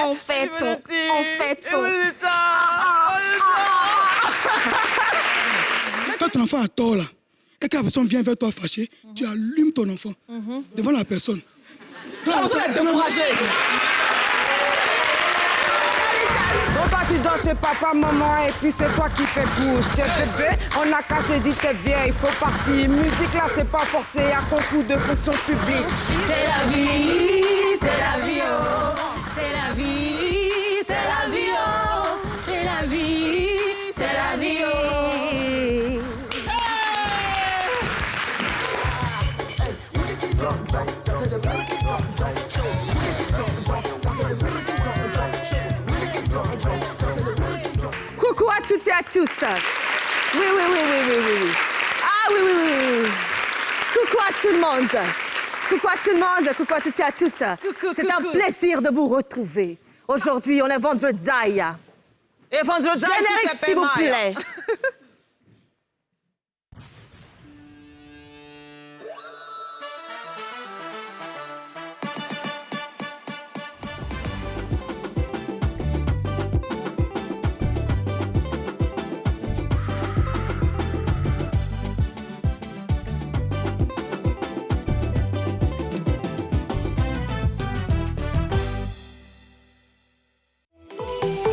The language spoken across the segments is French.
On fait son. Quand ton enfant a tort, là, et que la personne vient vers toi fâchée, tu allumes ton enfant devant la personne. On est découragé. Bon, toi, tu dors chez papa, maman, et puis c'est toi qui fais bouge. T'es bébé, on n'a qu'à te dire t'es vieille, il faut partir. Musique, là, c'est pas forcé, à concours de fonction publique. C'est la vie, c'est la vie, oh. C'est la vie, c'est la vie, oh. C'est la vie, c'est la vie, oh. Coucou à toutes et à tous. Oui. Ah oui. Coucou à tout le monde. Coucou à toutes et à tous. C'est un plaisir de vous retrouver. Aujourd'hui, on est vendredi. Et vendredi, générique, s'il vous plaît.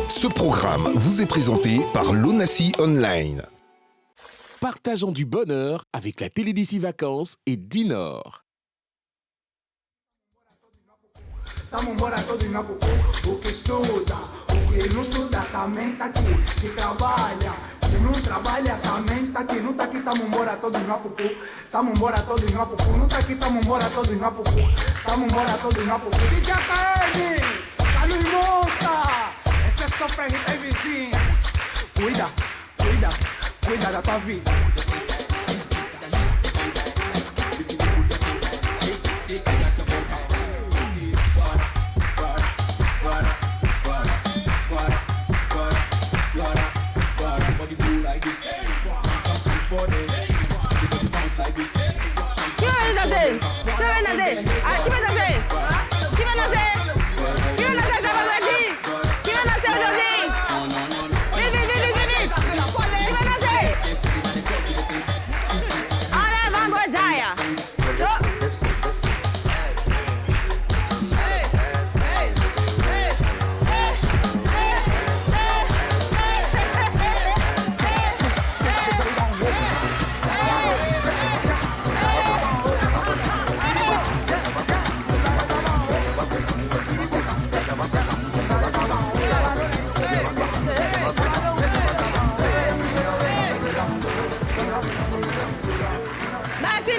Ce programme vous est présenté par l'Onassi Online. Partageons du bonheur avec la télé d'ici vacances et Dinor. Tamo embora todo em Napoco, o que estuda, o que não estuda também tá aqui, que trabalha, que não trabalha também tá aqui, não tá aqui, tamo embora todo em Napoco, tamo embora todo em Napoco, não tá aqui, tamo embora todo em Napoco, tamo embora todo em Napoco. DJ KM, tá no Monsta, essa é só pra vizinha, cuida da tua vida.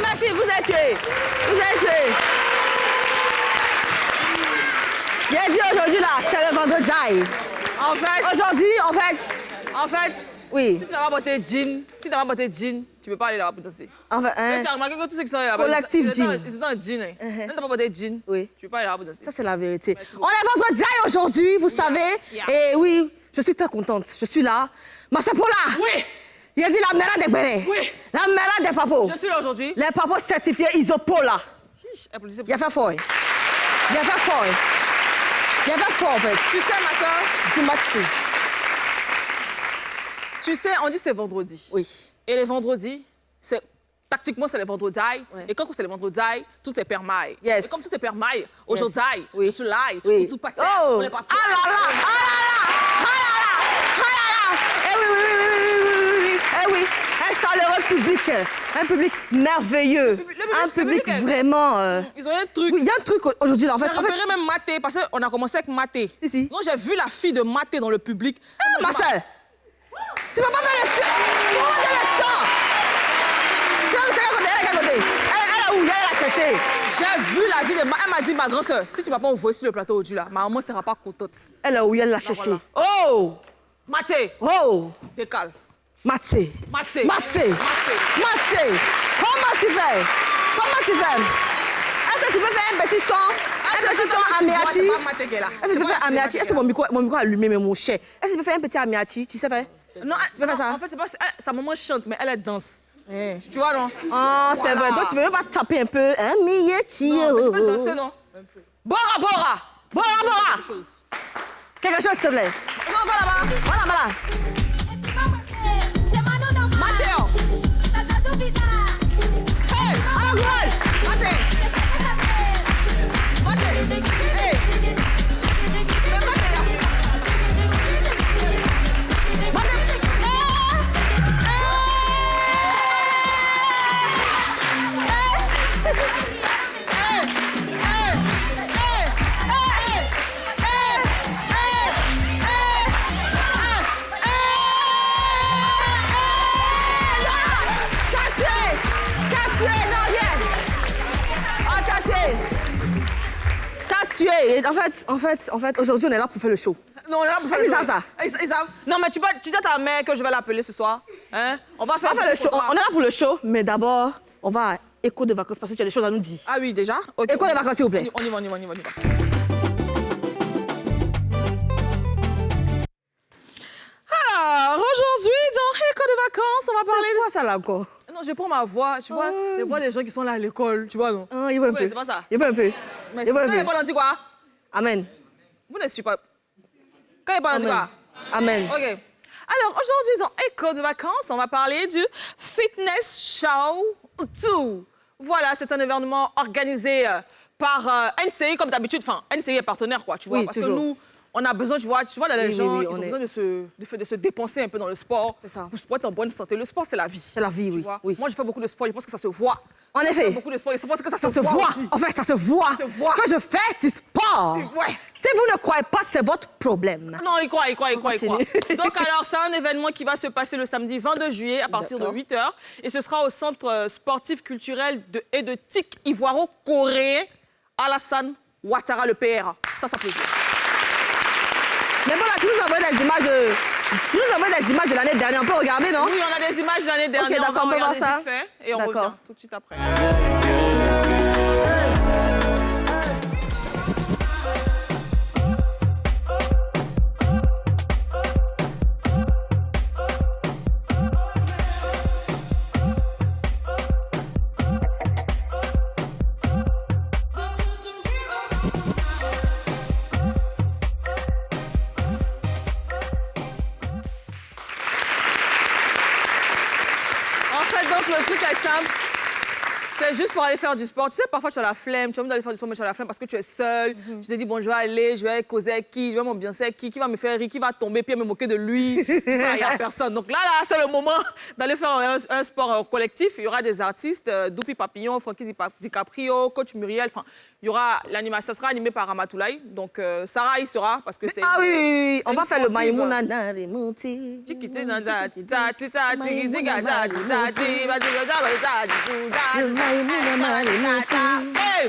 Merci, vous êtes tués. Bien dit aujourd'hui là, c'est le vendredi. En fait, oui. Si tu n'as pas porté jean, tu peux pas aller là-bas pour danser. En fait, Tu as remarqué que tous ceux qui sont là-bas, collectif jean. Ils sont en jean. Quand tu n'as pas porté jean, oui. tu peux pas aller là-bas pour danser. Ça, c'est la vérité. On est vendredi aujourd'hui, vous savez. Et oui, je suis très contente. Je suis là. Massapola. Oui. Il a dit la mère des bérets. Oui. La mère des papos. Je suis là aujourd'hui. Les papos certifiés Isopola. Il a fait fort. Il a fait fort, en fait. Tu sais, ma soeur. Dis-moi dessus. Tu sais, on dit c'est vendredi. Oui. Et les vendredis, tactiquement, c'est les vendredis. Ouais. Et quand c'est les vendredis, tout est permaille. Yes. Et comme tout est permaille, aujourd'hui, oui. je suis là, oui. tout passe. Oh! On est pas Ah là là! Eh oui! Un chaleureux public, un public merveilleux, un public vraiment... Ils ont un truc. Oui, il y a un truc aujourd'hui là, en fait. J'ai repéré même Maté, parce qu'on a commencé avec Maté. Si. Non, j'ai vu la fille de Maté dans le public. Ah, ma soeur! Tu vas pas faire le son! Comment dire le son? Tu vas me faire à côté, elle est où? Elle a cherché. J'ai vu la vie de Maté. Elle m'a dit, ma grande soeur, si tu vas pas envoyer sur le plateau aujourd'hui là, ma maman ne sera pas contente. Elle est où? Elle l'a cherché. Voilà. Oh! Maté! Oh! Décale. Maté! Comment tu fais? Est-ce que tu peux faire un petit son? Amiachi? Est-ce que tu peux faire amiachi? Est-ce que mon micro est allumé, mais mon cher? Est-ce que tu peux faire un petit amiachi? Tu sais faire? Non, tu peux faire ça? En fait, c'est pas sa maman chante, mais elle danse. Tu vois, non? Ah, c'est vrai. Donc, tu peux même pas taper un peu. Amiachi. Non, mais tu peux danser, non? Bora! Quelque chose, s'il te plaît. Non, va là-bas. Voilà, voilà. Matteo. Hey, Alors, courage. Matteo. Hey. En fait, aujourd'hui, on est là pour faire le show. Non, on est là pour faire Est-ce le qu'ils show. savent ça? Ils savent. Non, mais tu dis à ta mère que je vais l'appeler ce soir. Hein? On va faire On va faire le show. On est là pour le show, mais d'abord, on va à Écho de vacances parce que tu as des choses à nous dire. Ah oui, déjà? Okay. Écho de vacances, s'il vous plaît. On y va. Alors, aujourd'hui, dans Écho de vacances, on va parler C'est quoi ça, là, encore? Non, je prends ma voix. Tu vois, je vois les gens qui sont là à l'école, tu vois, non? Ah, il veut un peu. C'est pas ça. Il veut un peu. Mais Il veut quand un il n'y a peu. pas d'anti quoi? Amen. Vous ne suivez pas. Quand il n'y a pas d'anti quoi? Amen. OK. Alors, aujourd'hui, dans Écho de vacances, on va parler du Fitness Show 2. Voilà, c'est un événement organisé par NCI, comme d'habitude. Enfin, NCI est partenaire, quoi, tu vois. Oui, parce toujours. que nous, on a besoin, tu vois, les Oui, gens, oui, ils on ont est- besoin de se dépenser un peu dans le sport. C'est ça. Pour être en bonne santé. Le sport, c'est la vie. C'est la vie, tu oui, vois. oui. Moi, je fais beaucoup de sport, je pense que ça se voit. En Je effet. fais beaucoup de sport, je pense que ça Ça se voit. aussi. En fait, ça se voit. Ça se voit. Que je fais du sport. Ouais. Si vous ne croyez pas, c'est votre problème. Non, il croit. continue. Donc, alors, c'est un événement qui va se passer le samedi 22 juillet à partir de D'accord. 8h. Et ce sera au centre sportif culturel et de TIC ivoiro-coréen Alassane Ouattara, le PRA. Ça peut dire. Mais bon, là, tu nous envoies des images de l'année dernière. On peut regarder, non? Oui, on a des images de l'année dernière. d'accord, on peut voir ça. Vite fait, et on D'accord. revient tout de suite après. En fait, donc, le truc est simple. C'est juste pour aller faire du sport. Tu sais, parfois, tu as la flemme. Tu as envie d'aller faire du sport, mais tu as la flemme parce que tu es seule. Tu te dis, bon, je vais aller, je vais causer avec qui, je vais m'ambiancer avec qui va me faire rire, qui va tomber, puis me moquer de lui. Il n'y a personne. Donc là, c'est le moment d'aller faire un sport collectif. Il y aura des artistes, Doupi Papillon, Frankie DiCaprio, Coach Muriel. Enfin, il y aura l'animation. Ça sera animé par Ramatoulaye. Donc, Sarah y sera parce que c'est... Ah oui. c'est On va une faire le sportive. Maïmouna Narimouti. Hey!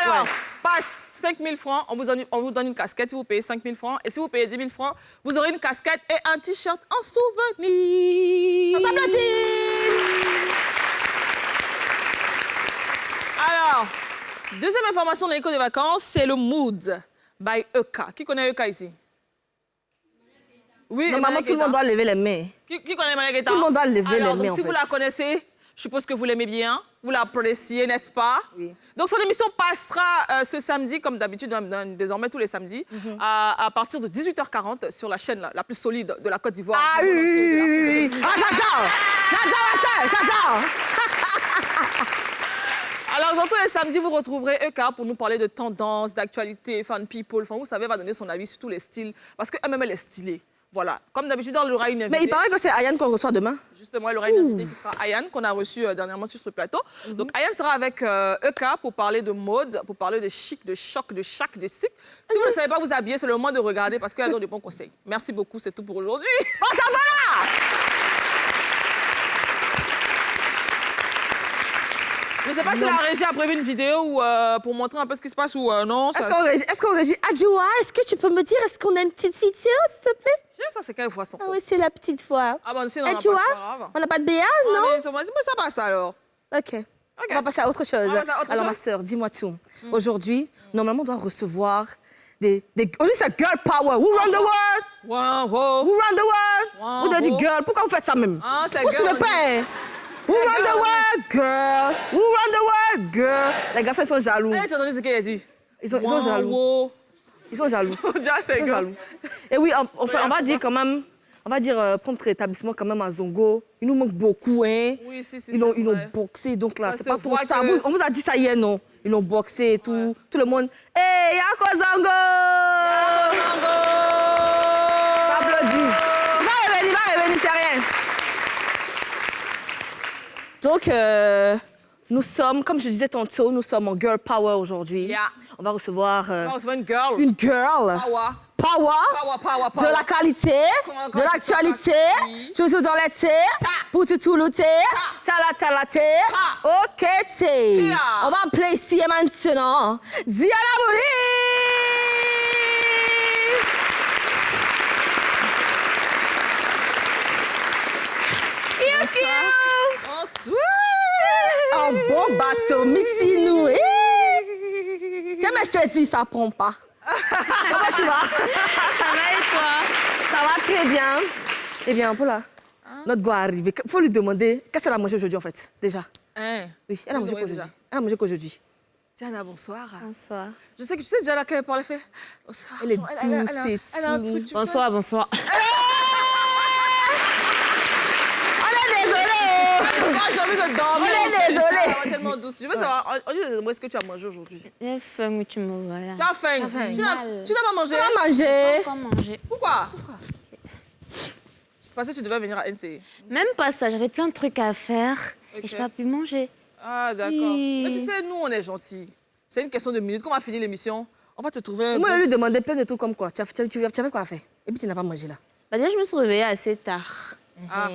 Alors, passe 5 000 francs, on vous donne une casquette si vous payez 5 000 francs. Et si vous payez 10 000 francs, vous aurez une casquette et un t-shirt en souvenir. On s'applaudit. Alors, deuxième information de l'école de vacances, c'est le Mood by EK. Qui connaît EK ici? Oui, Normalement, tout le monde doit lever les mains. Qui connaît Emmanuel Guetta? Tout le monde doit lever Alors, les mains, donc, si en vous fait. la connaissez, je suppose que vous l'aimez bien, vous l'appréciez, n'est-ce pas? Oui. Donc, son émission passera ce samedi, comme d'habitude, désormais tous les samedis, à partir de 18h40 sur la chaîne la plus solide de la Côte d'Ivoire. Ah oui. Ah, j'adore. Alors, dans tous les samedis, vous retrouverez EK pour nous parler de tendances, d'actualité, fan people. Enfin, vous savez, elle va donner son avis sur tous les styles, parce qu'elle-même, elle est stylée. Voilà. Comme d'habitude, elle aura une invitée. Mais il paraît que c'est Ayane qu'on reçoit demain. Justement, elle aura une invitée qui sera Ayane, qu'on a reçue dernièrement sur ce plateau. Donc, Ayane sera avec EK pour parler de mode, pour parler de chic, de choc, de chac, de sick. Si vous ne savez pas vous habiller, c'est le moment de regarder parce qu'elle donne des bons conseils. Merci beaucoup, c'est tout pour aujourd'hui. On s'en va là. Je ne sais pas si la régie a prévu une vidéo pour montrer un peu ce qui se passe ou non. Est-ce qu'on régit Adjoua, est-ce que tu peux me dire, est-ce qu'on a une petite vidéo, s'il te plaît? Ça, c'est quelle façon? Ah oui, c'est la petite voix. Ah bon, sinon, on n'a Adjoua, pas, c'est pas grave. on n'a pas de BA, non? Mais ça passe alors. OK. On va passer à autre chose. On va passer à autre Alors, ma chose. sœur, dis-moi tout. Aujourd'hui, normalement, on doit recevoir des... On dit c'est girl power. Who run the world? Wow, wow. Who run the world? Wow, Vous devez dire wow. girl. Pourquoi vous faites ça même? Ah, c'est Vous girl, suivez on pas, dit. hein? Who run the girl, world, girl? Who run the world, girl? Les garçons, ils sont jaloux. Hey, tu as entendu ce qu'elle a dit? Ils sont jaloux. Wow. Ils sont jaloux. Déjà, c'est Ils sont gros. jaloux. Et oui, on va dire quand même, on va dire prendre établissement quand même à Zongo. Il nous manque beaucoup, hein. Oui, si, Ils ont boxé, donc là, Ça c'est se pas trop voit ça. que- On vous a dit ça hier, non? Ils ont boxé et tout. Tout le monde. Hey, Yako Zongo! Ça applaudit. Il va revenir, c'est rien. Donc, nous sommes, comme je disais tantôt, nous sommes en Girl Power aujourd'hui. Yeah. On va recevoir On se voit une girl. une girl. Power. De la qualité, Comment de l'actualité, oui. toujours dans l'été, pour tout l'été, tala, ok, t'es. Yeah. On va appeler ici et maintenant Diana Bouri. Bonsoir. Un bon bateau, mixi-nous. Tiens, mais c'est dit, ça prend pas. Comment tu vas? Ça va et toi? Ça va très bien. Eh bien, Paula, notre go est arrivé. Il faut lui demander qu'est-ce qu'elle a mangé aujourd'hui, en fait, déjà. Hein? Oui, elle a mangé quoi aujourd'hui? Elle a mangé quoi aujourd'hui? Diana, bonsoir. Bonsoir. Je sais que tu sais déjà là quand elle parle, elle fait bonsoir. Elle est Non, douce et elle a un tout. truc. tu Bonsoir, bonsoir. On est désolé. fais- Ah, j'ai envie de dormir. On est désolé. Elle est tellement douce. Je veux savoir, on dit est-ce que tu as mangé aujourd'hui? J'ai faim où tu me vois là. Tu as faim. faim. Tu n'as pas mangé? On va manger. Encore manger. Pourquoi? Parce que tu devais venir à NCI. Même pas ça, j'avais plein de trucs à faire Ok. et je n'ai pas pu manger. Ah, d'accord. Oui. Mais tu sais, nous, on est gentils. C'est une question de minutes. Quand on va finir l'émission, on va te trouver un Moi, bon- je lui demandais plein de trucs comme quoi. Tu avais quoi à faire? Et puis, tu n'as pas mangé là. Bah, déjà, je me suis réveillée assez tard. Ah.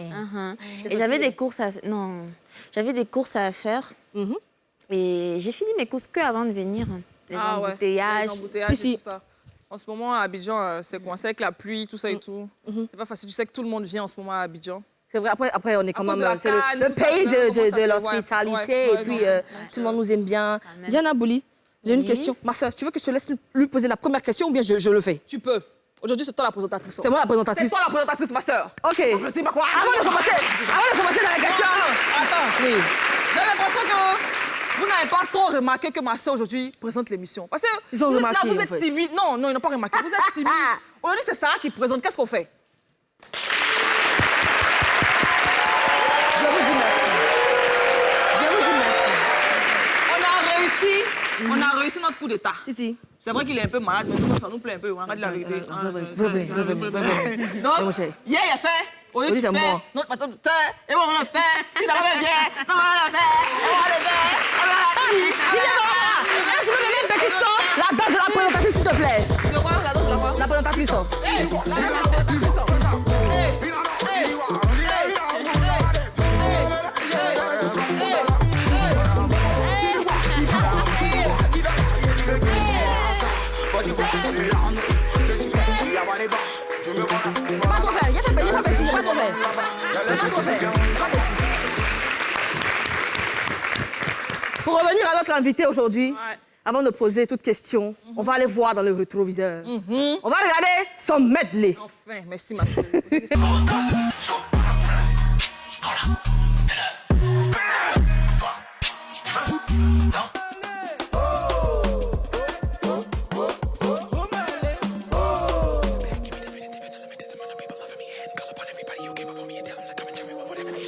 Et j'avais des courses à Non, j'avais des courses à faire. Mhm. Et j'ai fini mes courses que avant de venir. Les Ah ouais, embouteillages. les embouteillages Ici. et tout ça. En ce moment, à Abidjan, c'est coincé avec la pluie, tout ça et tout. C'est pas facile. Tu sais que tout le monde vient en ce moment à Abidjan. C'est vrai, après, on est quand cause même. de la C'est canne, le tout ça, pays comment ça de se voit. l'hospitalité. Ouais, Et puis, ouais. tout le monde nous aime bien. Diana Bouli, j'ai une question. Ma soeur, tu veux que je te laisse lui poser la première question ou bien je le fais? Tu peux. Aujourd'hui, c'est toi la présentatrice. C'est moi la C'est présentatrice. toi la présentatrice, ma sœur. OK. Je sais pas quoi. Avant de commencer dans la question. Attends. Oui. J'ai l'impression que vous n'avez pas trop remarqué que ma soeur aujourd'hui présente l'émission. Parce que Ils ont vous êtes remarqué, là, vous en êtes fait. timide. Non, ils n'ont pas remarqué. Vous êtes timide. Aujourd'hui, c'est Sarah qui présente. Qu'est-ce qu'on fait? Je vous dis merci. Je vous dis merci. On a réussi notre coup d'état. Ici. C'est vrai qu'il est un peu malade, mais ça nous plaît un peu. On regarde la vérité. Vrai. Donc, mon chéri. hier, il a fait. Au lieu de Oui, c'est faire moi. notre matin de terre, et moi, on a fait. Si la main bien, non, on a fait. On va le faire. On va la Il est là. Tu veux donner un petit son? La danse de la présentatrice, s'il te plaît. Tu vois, la danse de la voix. La présentatrice. son. Pas trop faire. Il a pas petit. Pas trop faire. Pour revenir à notre invité aujourd'hui, Ouais. avant de poser toute question, on va aller voir dans le rétroviseur. On va regarder son medley. Enfin, merci, ma soeur.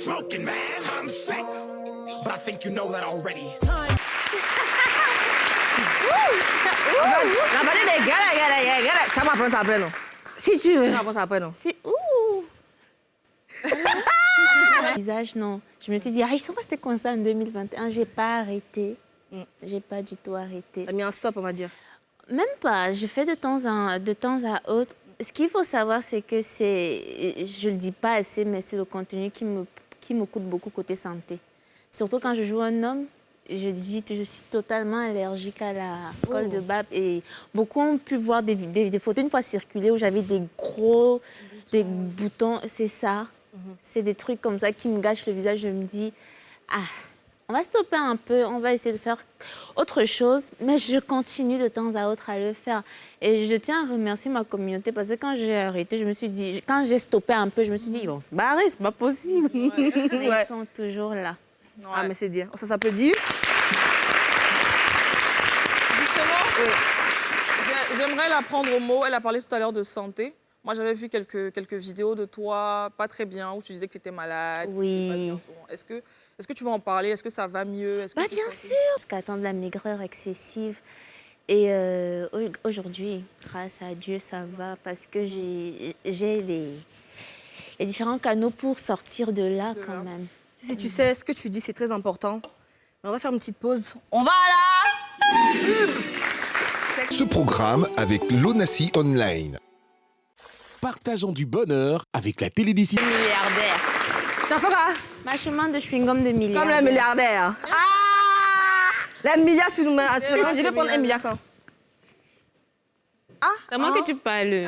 Smoking man, I'm sick. But I think you know that already. La vallée des gars. Ça m'apprend ça après, non? Si tu veux. Ça m'apprend ça après, non? Si... Ouh. Visage, non. Je me suis dit, ils sont restés comme ça en 2021. J'ai pas arrêté. J'ai pas du tout arrêté. T'as mis un stop, on va dire. Même pas. Je fais de temps à autre. Ce qu'il faut savoir, c'est que je le dis pas assez, mais c'est le contenu qui me coûte beaucoup côté santé. Surtout quand je joue un homme, je dis que je suis totalement allergique à la colle de barbe. Et beaucoup ont pu voir des photos une fois circulées où j'avais des boutons. C'est ça. C'est des trucs comme ça qui me gâchent le visage. Je me dis, on va stopper un peu, on va essayer de faire autre chose, mais je continue de temps à autre à le faire. Et je tiens à remercier ma communauté parce que quand j'ai arrêté, je me suis dit, quand j'ai stoppé un peu, je me suis dit, ils vont se barrer, c'est pas possible. Mais Ouais. ils sont toujours là. Ah, mais c'est dire. Ça s'applaudit. Justement, Oui. j'aimerais j'aimerais la prendre au mot. Elle a parlé tout à l'heure de santé. Moi, j'avais vu quelques vidéos de toi, pas très bien, où tu disais que tu étais malade. Oui. Pas bien en ce moment. Est-ce que tu veux en parler? Est-ce que ça va mieux? Est-ce que tu Bien sens que- sûr. Parce qu'attendre la maigreur excessive. Et aujourd'hui, grâce à Dieu, ça va parce que j'ai les différents canaux pour sortir de là quand même. Si tu sais, ce que tu dis, c'est très important. On va faire une petite pause. On va là. Ce programme avec l'ONACI Online. Partageons du bonheur avec la télédiscipline. Milliardaire. Ça fait quoi? Ma chemin de chewing-gum de milliardaire. Comme le milliardaire. Ah! La milliard sur nous met à seconde. Je vais prendre un milliard quand? C'est à moi que tu parles.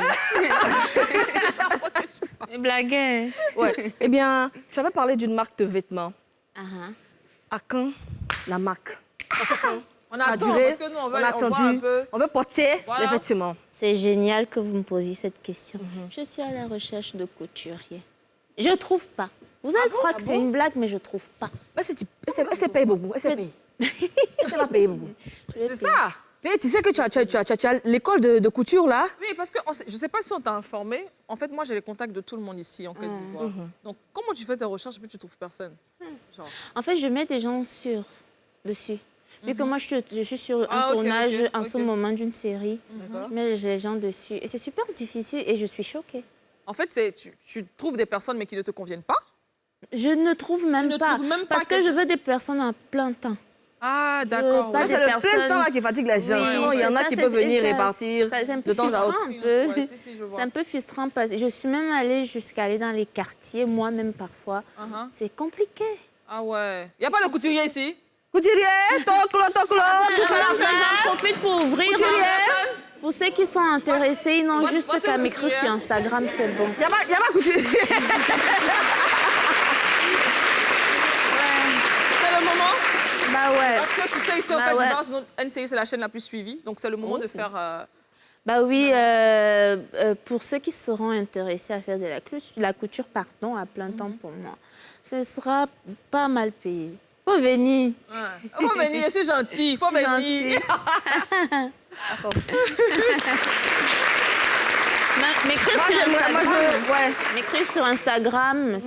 Blaguez. Ouais. Eh bien, tu avais parlé d'une marque de vêtements. Uh-huh. À quand la marque? On Ça a attend, duré, parce que nous, on on veut a on voit un attendu, peu. on veut porter Voilà. les vêtements. C'est génial que vous me posiez cette question. Je suis à la recherche de couturiers. Je trouve pas. Vous allez croire que c'est une blague, mais je trouve pas. Elle s'est payée beaucoup. Elle s'est payée. Elle s'est pas payée beaucoup. C'est ça. Mais tu sais que tu as l'école de couture là. Oui, parce que je ne sais pas si on t'a informé. En fait, moi, j'ai les contacts de tout le monde ici en Côte d'Ivoire. Donc, comment tu fais tes recherches et puis tu ne trouves personne? Genre. En fait, je mets des gens dessus. Vu que moi, je suis sur un ok, tournage ok, en ok. ce moment d'une série, D'accord. je mets les gens dessus. Et c'est super difficile et je suis choquée. En fait, tu trouves des personnes, mais qui ne te conviennent pas. Je ne trouve même ne pas. trouves même pas parce que que- je veux des personnes en plein temps. Ah, d'accord. pas ouais. des C'est le plein personnes- de temps là qui fatigue les gens. Oui, Sinon, il y en c'est a ça, qui c'est- peuvent venir ça, et partir c'est un peu de temps à autre. frustrant, un peu. Ouais, si, je vois. C'est un peu frustrant parce que je suis même allée jusqu'à aller dans les quartiers, moi-même parfois. Uh-huh. C'est compliqué. Ah ouais. Il n'y a pas de couturier ici? Couturier, toclo, tout fait la Alors, fête. j'en profite pour ouvrir. Couturier. Pour ceux qui sont intéressés, ils n'ont Moi, juste c'est qu'à le m'écrire couturier. sur Instagram, c'est bon. Il n'y a pas couturier. C'est le moment. Bah ouais. Parce que tu sais, ici au Bah Côte ouais. d'Ivoire, sinon, NCI, c'est la chaîne la plus suivie. Donc, c'est le moment de faire. Bah oui, pour ceux qui seront intéressés à faire de la couture pardon, à plein temps pour moi, ce sera pas mal payé. Faut venir. Il faut venir, je suis gentille. Il faut venir. Gentil. M'écrire sur Instagram. M'écrire sur Instagram,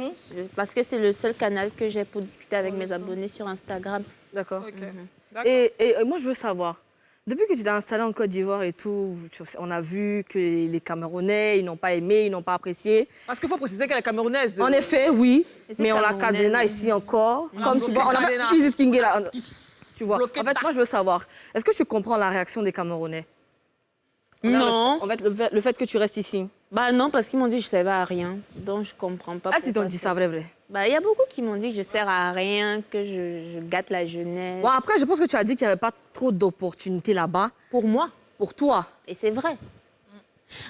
parce que c'est le seul canal que j'ai pour discuter avec mes abonnés sur Instagram. D'accord. Ok. Et moi, je veux savoir, depuis que tu t'es installé en Côte d'Ivoire et tout, on a vu que les Camerounais, ils n'ont pas aimé, ils n'ont pas apprécié. Parce qu'il faut préciser qu'elle est camerounaise. En effet, oui, Et c'est mais on a camerounais, Cadena oui. ici encore. Comme tu bloqué vois, on a Cadena. Isis Kingé là. Tu vois. bloqué En fait, ta- moi, je veux savoir, est-ce que tu comprends la réaction des Camerounais? Non. En fait, le fait que tu restes ici. Bah non, parce qu'ils m'ont dit que je ne servais à rien. Donc, je comprends pas. Ah, si t'ont pourquoi dit ça, vrai. Bah, il y a beaucoup qui m'ont dit que je ne sers à rien, que je gâte la jeunesse. Bon, après, je pense que tu as dit qu'il n'y avait pas trop d'opportunités là-bas Pour moi. pour toi. Et c'est vrai.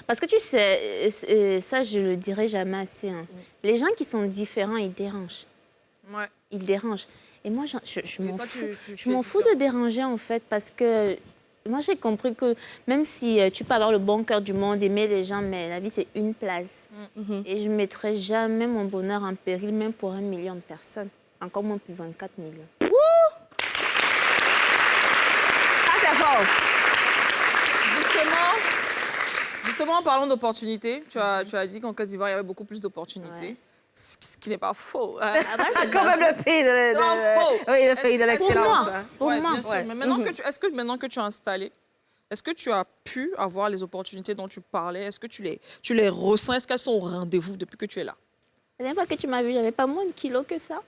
Parce que tu sais, ça, je le dirai jamais assez. Hein. Les gens qui sont différents, ils dérangent. Ouais. Ils dérangent. Et moi, je m'en toi, fous. tu Je es m'en fous de différente. déranger, en fait, parce que moi, j'ai compris que même si tu peux avoir le bon cœur du monde, aimer les gens, mais la vie, c'est une place. Et je ne mettrai jamais mon bonheur en péril, même pour 1 million de personnes. Encore moins pour 24 millions. Ça, c'est fort. Justement, en parlant d'opportunités, tu as dit qu'en Côte d'Ivoire, il y avait beaucoup plus d'opportunités. Ouais. Ce qui n'est pas faux. Hein. C'est quand même le pays de faux. oui, le pays de l'excellence. moi. hein. Pour Ouais, moi. bien sûr. Ouais. Mais maintenant est-ce que maintenant que tu es installé, est-ce que tu as pu avoir les opportunités dont tu parlais? Est-ce que tu les ressens? Est-ce qu'elles sont au rendez-vous depuis que tu es là? La dernière fois que tu m'as vu, j'avais pas moins de kilos que ça.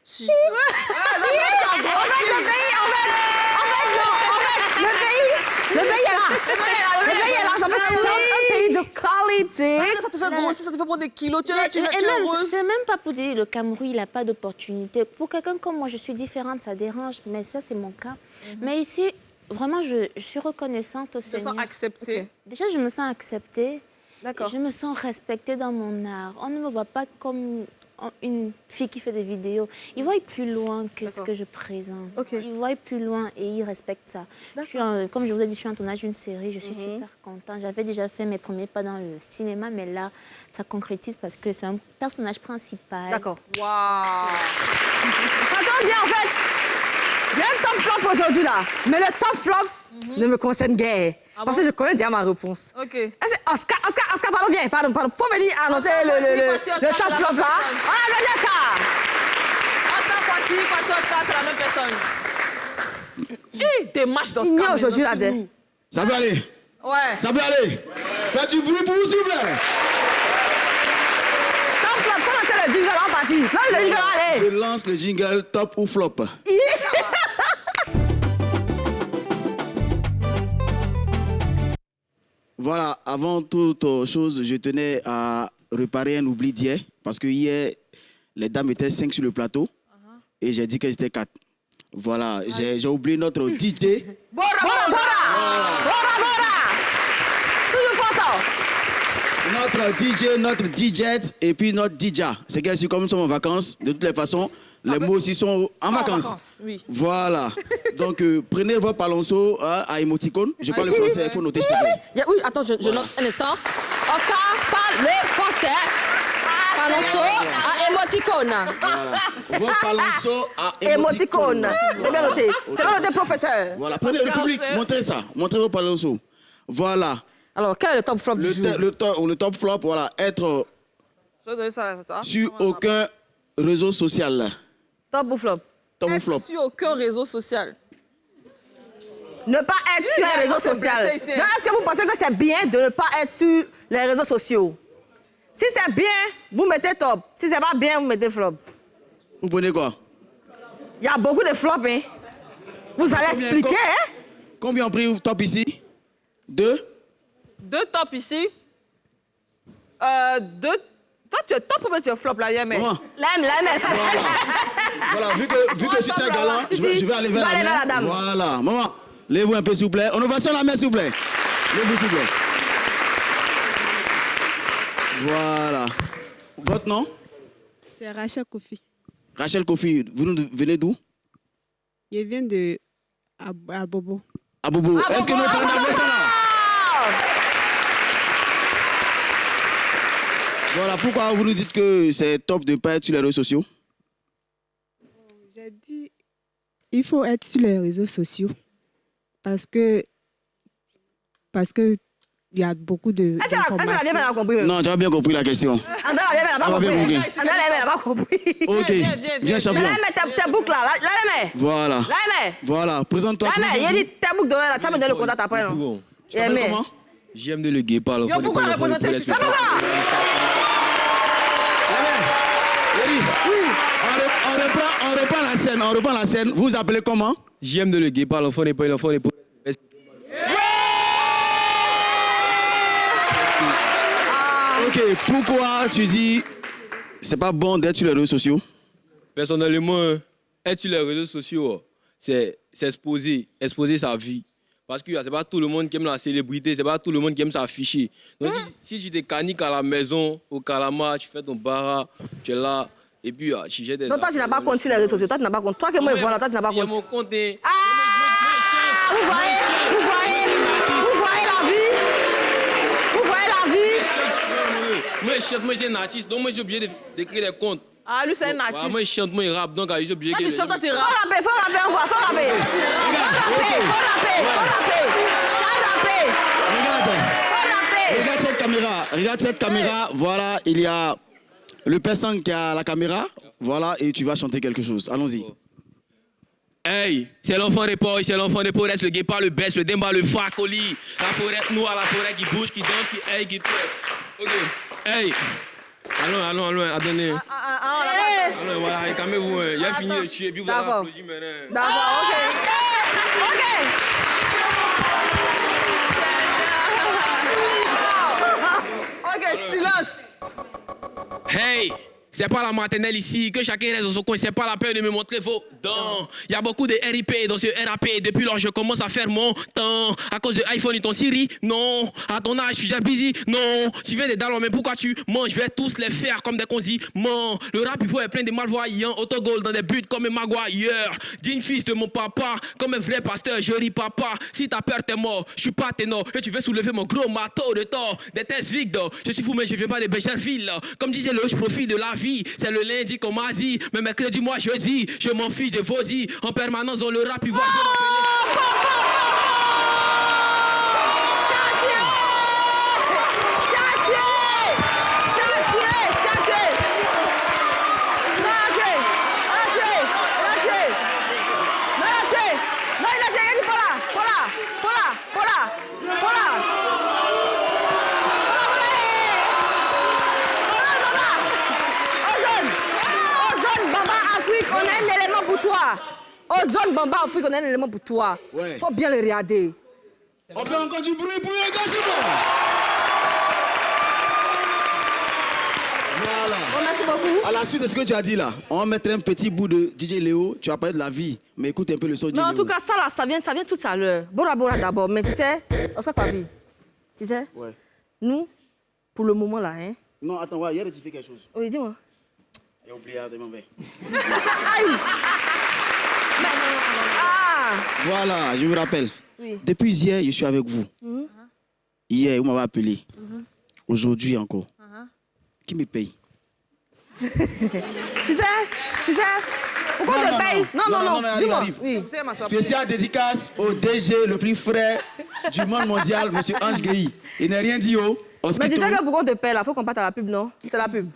Si. Le pays est là. Le pays est là. Ça fait c'est un pays de qualité. Ça te fait grossir, ça te fait prendre des kilos. Tu es là, tu es Et même, heureuse. c'est même pas pour dire le Cameroun, il n'a pas d'opportunité. Pour quelqu'un comme moi, je suis différente, ça dérange, mais ça, c'est mon cas. Mais ici, vraiment, je suis reconnaissante au Je me Seigneur. sens acceptée. Ok. Déjà, je me sens acceptée. D'accord. Je me sens respectée dans mon art. On ne me voit pas comme une fille qui fait des vidéos. Ils voient plus loin que ce D'accord. que je présente. Ok. Ils voient plus loin et ils respectent ça. Comme je vous ai dit, je suis en tournage d'une série. Je suis super contente. J'avais déjà fait mes premiers pas dans le cinéma, mais là, ça concrétise parce que c'est un personnage principal. D'accord. Waouh. Ça tombe bien, en fait. Il y a un top flop aujourd'hui, là. Mais le top flop ne me concerne guère. Parce que je connais déjà ma réponse. OK. Oscar, pardon, viens. Pardon. Faut venir annoncer le top flop, là. Ah, vas-y, Oscar. Oscar, Kwasi, Oscar, c'est la même personne. Des matchs d'Oscar. Il y a aujourd'hui, là, dedans. Ça peut aller. Ouais. Ça peut aller. Faites du bruit pour vous, s'il vous plaît. Top flop, faut lancer le jingle en partie. Là, le jingle, allez. Je lance le jingle top ou flop. Voilà, avant toute chose, je tenais à réparer un oubli d'hier. Parce que hier, les dames étaient 5 sur le plateau. Et j'ai dit qu'elles étaient 4. Voilà, j'ai oublié notre DJ. Bora! Toujours fort. Notre DJ, notre DJ et puis notre DJ. C'est que comme nous sommes en vacances, de toutes les façons, les mots aussi sont en vacances. Oui. Voilà. Donc, prenez votre palonceau à émoticône. Je parle le français, il faut noter s'il te plaît. Oui, attends, je note un instant. Oscar parle le français. Palonceau à émoticône. Voilà. Votre palonceau à Émoticône. C'est bien noté. C'est bien noté, professeur. Voilà. Prenez le public, montrez ça. Montrez vos palonceaux. Voilà. Alors, quel est le top flop du jour? Le top flop, voilà. Être sur aucun réseau social. Top ou flop? Top ou flop. Être sur aucun réseau social. Ne pas être sur les réseaux sociaux. Est-ce que vous pensez que c'est bien de ne pas être sur les réseaux sociaux? Si c'est bien, vous mettez top. Si c'est pas bien, vous mettez flop. Vous prenez quoi? Il y a beaucoup de flops, hein? Vous allez expliquer, hein? Combien ont pris top ici? 2? 2 top ici. 2. Toi, tu es top ou bien tu es flop, là, mais. Comment? La MS. Voilà, vu que je suis un galant, je vais aller vers la dame. Voilà. Maman, levez-vous un peu, s'il vous plaît. On ovation la main, s'il vous plaît. Levez-vous, s'il vous plaît. Voilà. Votre nom? C'est Rachel Kofi. Rachel Kofi, vous nous venez d'où? Je viens de Abobo. Abobo. Est-ce que nous parlons d'Abobo là? Voilà, pourquoi vous nous dites que c'est top de ne pas être sur les réseaux sociaux? J'ai dit, il faut être sur les réseaux sociaux parce que il y a beaucoup d'informations. Non, tu as bien compris la question. André n'a pas compris. Ok, viens champion. Là, mets ta boucle là. Là, voilà. Là, voilà, présente-toi. Là, il a dit ta boucle là, ça me donne le contact après. Non? Tu t'appelles comment? J'aime de le guépard. Pourquoi représenter ici? On reprend la scène. Vous appelez comment? J'aime de le guépard, l'enfant n'est pas l'enfant n'est pas. Ok, pourquoi tu dis c'est pas bon d'être sur les réseaux sociaux? Personnellement, être sur les réseaux sociaux, c'est exposer sa vie. Parce que c'est pas tout le monde qui aime la célébrité, c'est pas tout le monde qui aime s'afficher. Donc si tu te caniques à la maison, au Kalama, tu fais ton bara, tu es là, et puis tu jettes des... Non, toi tu n'as pas compte sur les réseaux sociaux, toi tu n'as pas compte. Toi qui me vois là, toi tu n'as pas compte. Il y a mon compte. Vous voyez la vie? Vous voyez la vie? Moi je chante, moi j'ai un artiste, donc moi je suis obligé d'écrire des comptes. Ah, lui, c'est un artiste. Moi, je chante, moi, je rappe, donc je suis obligé de... Tu chantes, tu rappes. Faut rapper, on voit, faut rapper. Regarde cette caméra, voilà, il y a le personne qui a la caméra, voilà, et tu vas chanter quelque chose. Allons-y. Hey, c'est l'enfant des porcs, c'est l'enfant des porcs, le guépard, le best, le débat, le facoli, la forêt noire, la forêt qui bouge, qui danse, qui hey, qui twerk. Ok, hey. Allons, attendez. Allons, voilà, calmez-vous. Il a fini de tuer, puis vous allez applaudir maintenant. D'accord, ok. Ok, silence. Hey! C'est pas la maternelle ici, que chacun reste dans son coin, c'est pas la peine de me montrer vos dents. Il y a beaucoup de RIP dans ce RAP, depuis lors je commence à faire mon temps. À cause de iPhone et ton Siri, non. À ton âge, je suis déjà busy, non. Tu viens des dalons, mais pourquoi tu manges? Je vais tous les faire comme des condiments. Le rap, il faut être plein de malvoyants, autogol dans des buts comme un Maguire. Digne fils de mon papa, comme un vrai pasteur, je ris papa. Si t'as peur, t'es mort, je suis pas ténor. Et tu veux soulever mon gros marteau de tort, des tests vides. Je suis fou, mais je viens pas de Bécherville. Comme disait le je profite de la vie. vie. C'est le lundi qu'on m'a dit, mais mercredi, moi, jeudi, je m'en fiche de vos dits. En permanence, on le rap, ils voient Ozone Bamba Afrique, on a un élément pour toi. Ouais. Faut bien le regarder. On fait encore du bruit pour les gars, c'est bon. Voilà. Bon, merci beaucoup. À la suite de ce que tu as dit là, on va mettre un petit bout de DJ Léo. Tu vas parler de la vie, mais écoute un peu le son de DJ Non, en Léo. tout cas, ça là, ça vient tout à l'heure. Bora Bora d'abord, mais tu sais, Oscar Kwavi, tu sais, Ouais. nous, pour le moment là, hein. Non, attends, ouais, hier, tu fais quelque chose. Oui, dis-moi. J'ai oublié de m'en faire. Aïe! Ah! Voilà, je me rappelle. Oui. Depuis hier, je suis avec vous. Hier, vous m'avez appelé. Aujourd'hui encore. Qui me paye? Tu sais, pourquoi on te paye? Non, dis-moi. Arrive. Oui. Spécial dédicace au DG le plus frais du monde mondial, M. Ange Gueye. Il n'a rien dit, oh. Mais tu sais que pourquoi on te paye là? Faut qu'on parte à la pub, non? C'est la pub.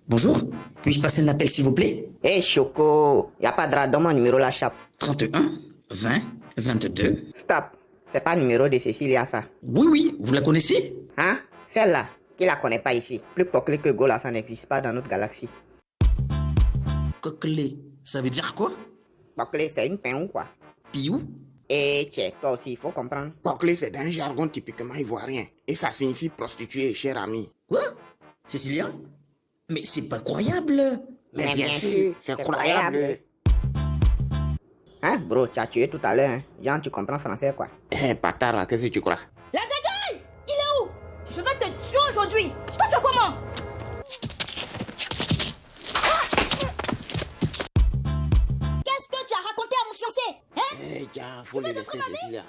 Bonjour, puis-je passer un appel s'il vous plaît? Hey Choco, y a pas de drap dans mon numéro là, chape. 31 20 22. Stop, c'est pas le numéro de Cécilia ça. Oui, vous la connaissez? Hein? Celle-là, qui la connaît pas ici. Plus coquelé que Gola, ça n'existe pas dans notre galaxie. Coquelé, ça veut dire quoi? Coquelé, c'est une pain ou quoi? Piou? Et tiens, toi aussi, il faut comprendre. Coquelé, c'est d'un jargon typiquement ivoirien. Et ça signifie prostituée, cher ami. Quoi? Cécilia? Mais c'est pas croyable. Mais bien sûr, c'est croyable. Hein, bro, tu as tué tout à l'heure, hein? Genre, tu comprends français, quoi. Eh, bâtard, là, qu'est-ce que tu crois? La Jagaï! Il est où? Je vais te tuer aujourd'hui! Toi, tu es comment? Qu'est-ce que tu as raconté à mon fiancé? Hein? Eh, gars, faut le laisser, Cécilia.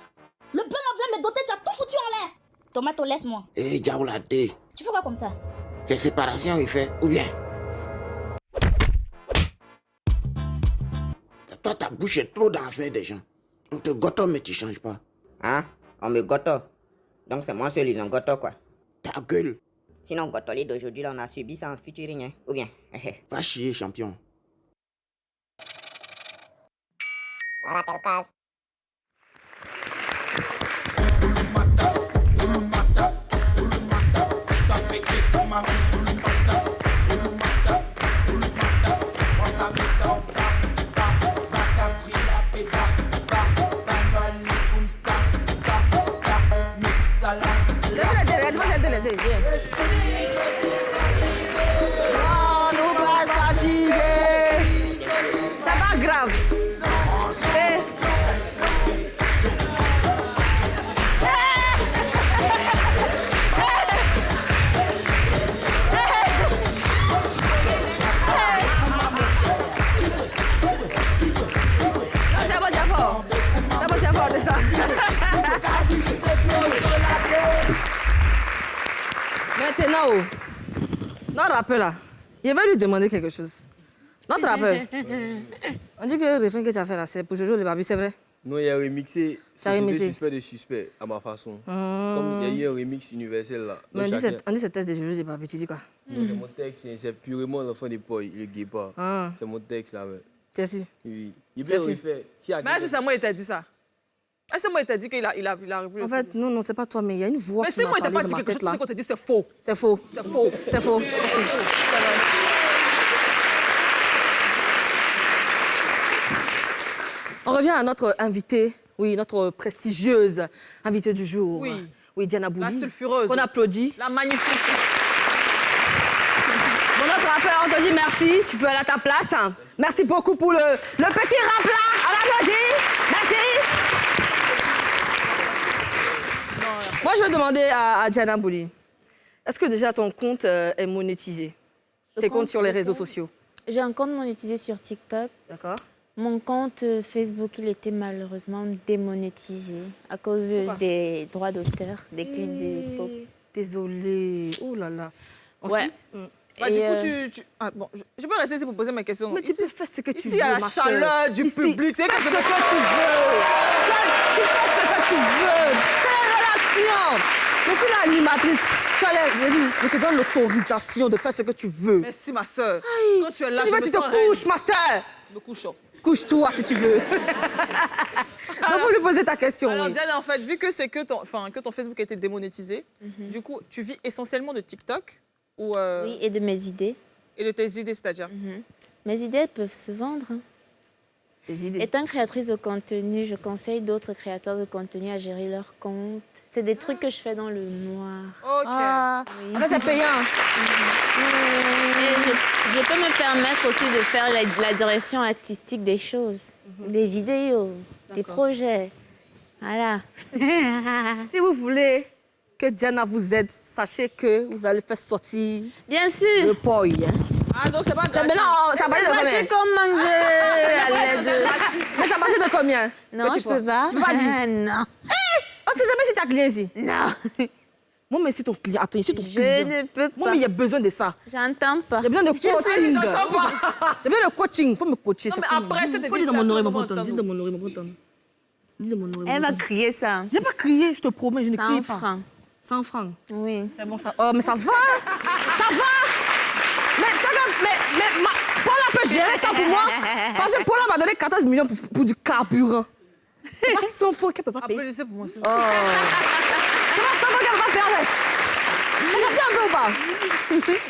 Le bon objet me doté, tu as tout foutu en l'air! Tomato, laisse-moi. Eh, Diaoula, dé. Tu fais quoi comme ça? C'est séparation, il fait, ou bien? Toi, ta bouche est trop dans l'affaire des gens. On te goto, mais tu changes pas. Hein? On me goto. Donc c'est moi seul, ils ont goto, quoi. Ta gueule. Sinon, gotolé d'aujourd'hui, là, on a subi ça en featuring, hein? Ou bien? Va chier, champion. Voilà, t'es casse. Non, nous pas fatigués. C'est pas grave. Maintenant, notre rappeur là, il va lui demander quelque chose. Notre rappeur, on dit que le refrain que tu as fait là, c'est pour Jojo le Babi, c'est vrai? Non, il y a remixé remixé. Suspect de Suspect à ma façon. Comme il y a eu un remix universel là. Mais on dit c'est texte de Jojo le Babi, tu dis quoi? Non, c'est mon texte, c'est purement l'enfant des poils, il ne guet pas. C'est mon texte là. T'es sûr? Oui. Il peut refaire. Mais c'est moi qui t'a dit ça. C'est moi qui t'a dit qu'il a repris. En fait, non, c'est pas toi, mais il y a une voix qui m'a parlé dans ma tête là. Mais c'est moi qui t'a pas dit quelque chose, qu'on t'a dit c'est faux. C'est faux. C'est faux. C'est faux. On revient à notre invitée, oui, notre prestigieuse invitée du jour. Oui. Oui, Diana Bouli. La sulfureuse. On applaudit. La magnifique. Bon, notre rappeur, on te dit merci. Tu peux aller à ta place. Merci beaucoup pour le petit rap là. On applaudit. Merci. Moi, je veux demander à Diana Bouli, est-ce que déjà ton compte est monétisé? Tes comptes sur les réseaux sociaux? J'ai un compte monétisé sur TikTok. D'accord. Mon compte Facebook, il était malheureusement démonétisé à cause des droits d'auteur, des clips d'époque. Désolée. Oh là là. Ouais. Bah, du coup, Ah, bon, je peux rester ici pour poser ma question. Mais tu peux faire ce que tu veux, Ici, il y a la chaleur du public. C'est que ce que tu veux. Tu fais ce que tu veux. Quelle relation? Je suis l'animatrice. Je te donne l'autorisation de faire ce que tu veux. Merci, ma soeur. Quand tu es là, si tu veux, tu te couches, ma soeur. Je me couche. Couche-toi si tu veux. Donc, vous lui posez ta question. Alors, oui. Diana, en fait, vu que c'est que ton Facebook a été démonétisé, du coup, tu vis essentiellement de TikTok ou Oui, et de mes idées. Et de tes idées, c'est-à-dire Mes idées, elles peuvent se vendre. Hein. Tes idées. Étant créatrice de contenu, je conseille d'autres créateurs de contenu à gérer leur compte. C'est des trucs que je fais dans le noir. OK. En fait, c'est payant. Et je peux me permettre aussi de faire la direction artistique des choses, des vidéos, des projets. Voilà. Si vous voulez que Diana vous aide, sachez que vous allez faire sortir Bien sûr. le poi. Ah, donc c'est pas Mais non, ça va aller de combien? Comme manger à l'aide. Mais ça va de combien? Non, je peux pas. Tu peux pas dire? Non. On sait jamais si tu as client ici. Non. Moi, mais si ton client... Attends, ici, ton client... Je ne peux pas. Moi, mais il y a besoin de ça. J'entends pas. J'ai besoin de coaching. j'entends pas. J'ai besoin de coaching. Il faut me coacher. Non, mais après, c'est des faut dire dans mon oreille, distractions, maman, entendre. Dis dans mon oreille, maman, entendre. Dis dans mon oreille. Elle va crier ça. J'ai pas crié, je te promets, je ne 100 crie pas. francs. 100 francs. Oui. C'est bon, ça... Oh, mais ça va. Ça va. Mais Paula peut gérer ça pour moi. Parce que Paula m'a donné 14 millions pour du carburant. C'est pas 100 francs qu'elle peut pas payer. Après, je sais pour moi aussi. Oh. C'est pas 100 francs qu'elle peut pas permettre. Vous captez un peu ou pas?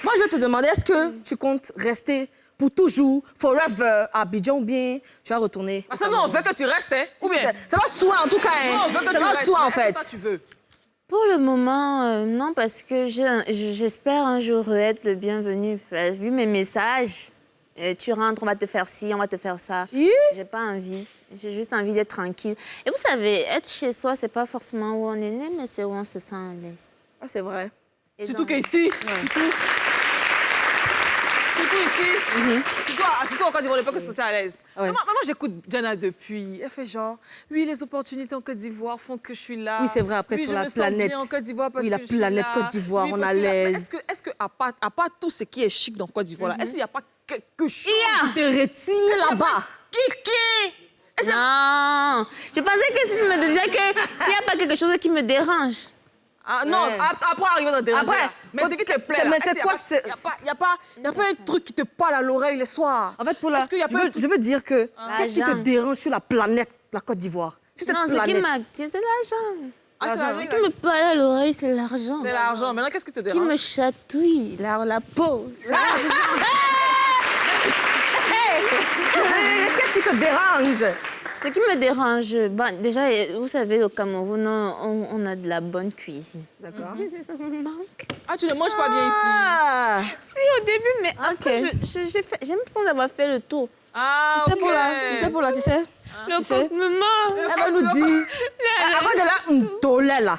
Moi, je vais te demander, est-ce que tu comptes rester pour toujours, forever, à Abidjan ou bien tu vas retourner? Parce que nous, on veut que tu restes, hein? Ou bien? C'est notre choix, en tout cas. Hein. Non, on veut que C'est tu notre restes. choix, en Est-ce que fait. toi, tu veux? Pour le moment, non, parce que j'espère un jour être le bienvenu. Vu mes messages, tu rentres, on va te faire ci, on va te faire ça. J'ai pas envie. J'ai juste envie d'être tranquille. Et vous savez, être chez soi, c'est pas forcément où on est né, mais c'est où on se sent à l'aise. Ah, c'est vrai. Et Surtout donc- qu'ici, surtout ici, surtout en Côte d'Ivoire, on ne peut que se sentir à l'aise. Ouais. Moi, j'écoute Diana depuis. Elle fait genre, oui, les opportunités en Côte d'Ivoire font que je suis là. Oui, c'est vrai, après, Oui, sur je la me sens planète. bien en Côte d'Ivoire parce Oui, la que je suis planète là. Côte d'Ivoire, on parce a que là, l'aise. Est-ce que à part tout ce qui est chic dans Côte d'Ivoire, est-ce qu'il n'y a pas quelque chose qui te retire là-bas? Non, je pensais que si je me disais que s'il n'y a pas quelque chose qui me dérange. Ah non, Ouais. après arriver dans des Après, mais c'est qui te plaît là? mais Est-ce c'est qu'il y a quoi pas- que c'est- Il n'y a pas un truc qui te parle à l'oreille le soir. En fait, pour la... Est-ce qu'il y a pas un truc- je veux dire que qu'est-ce qui te L'argent. dérange sur la planète, la Côte d'Ivoire? Sur cette Non, ce qui planète. m'attire, c'est l'argent. Ah, c'est L'argent. la Ce qui me parle à l'oreille, c'est l'argent. C'est l'argent. Maintenant, qu'est-ce qui te Ce qui dérange? me chatouille, la peau. Qu'est-ce qui te dérange? Ce qui me dérange, déjà, vous savez, au Cameroun, on a de la bonne cuisine. D'accord. Ça me manque. Ah, tu ne manges pas bien ici. Ah, Si, au début, mais après, j'ai l'impression d'avoir fait le tour. Ah, tu sais ok. pour là, tu sais. Le Tu sais, coq me manque. elle va nous dire, avant de la ntolé là,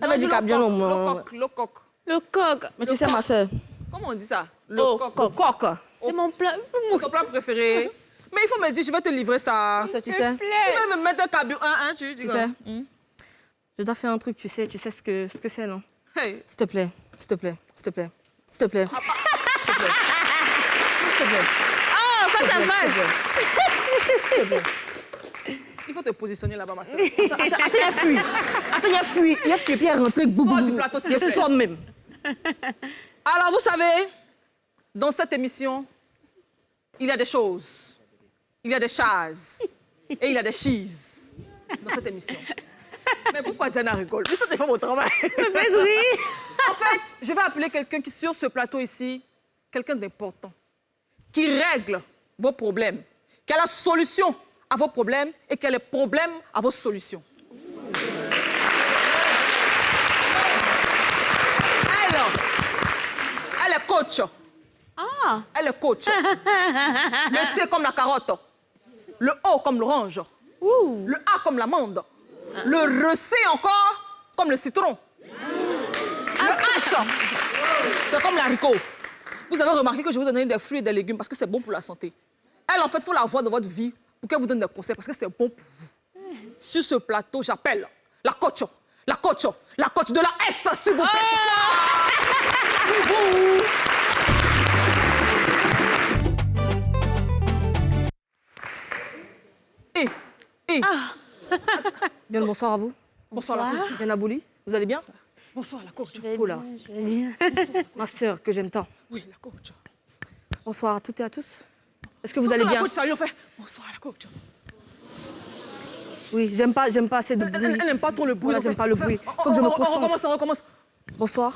elle va dire qu'à bien au moins. Le coq. Le coq. Mais tu sais, ma soeur, Comment on dit ça? Le coq. coq. C'est mon plat. Ton plat préféré. Mais il faut me dire, je vais te livrer ça. Tu sais, Tu vas me mettre un carburant, tu dis tu quoi? sais, je dois faire un truc, tu sais ce que c'est, non? Hey. S'il te plaît, s'il te plaît, s'il te plaît, s'il te plaît. S'il te plaît. S'il te plaît. Oh, ça, ça va. S'il te plaît. Il faut te positionner là-bas, ma soeur. Attends, il a fui. Attends, il a fui, puis il est rentré. Sors du plateau, s'il te Il plaît. sort même. Alors, vous savez, dans cette émission, il y a des choses, il y a des chaises et il y a des cheese dans cette émission. Mais pourquoi Diana rigole? Mais ça, t'es fait mon travail. En fait, je vais appeler quelqu'un qui, sur ce plateau ici, quelqu'un d'important, qui règle vos problèmes, qui a la solution à vos problèmes et qui a les problèmes à vos solutions. Elle est coach. Ah. Elle est coach. Le C comme la carotte. Le O comme l'orange. Le A comme l'amande. Le C encore comme le citron. Le H, c'est comme l'haricot. Vous avez remarqué que je vous ai donné des fruits et des légumes parce que c'est bon pour la santé. Elle, en fait, il faut la voir dans votre vie pour qu'elle vous donne des conseils, parce que c'est bon pour vous. Sur ce plateau, j'appelle la coach de la S, s'il vous plaît. Bien le bonsoir à vous. Bonsoir la coach. Bien Abouli, vous allez bien? Bonsoir la coach. Oula. Je vais bien. Ma sœur que j'aime tant. Oui, la coach. Bonsoir à toutes et à tous. Est-ce que vous allez bien? La coach, salut, on fait bonsoir la coach. Oui, j'aime pas assez de bruit. Elle n'aime pas trop le bruit. Voilà, j'aime pas le bruit. Faut que je me concentre. On recommence. Bonsoir.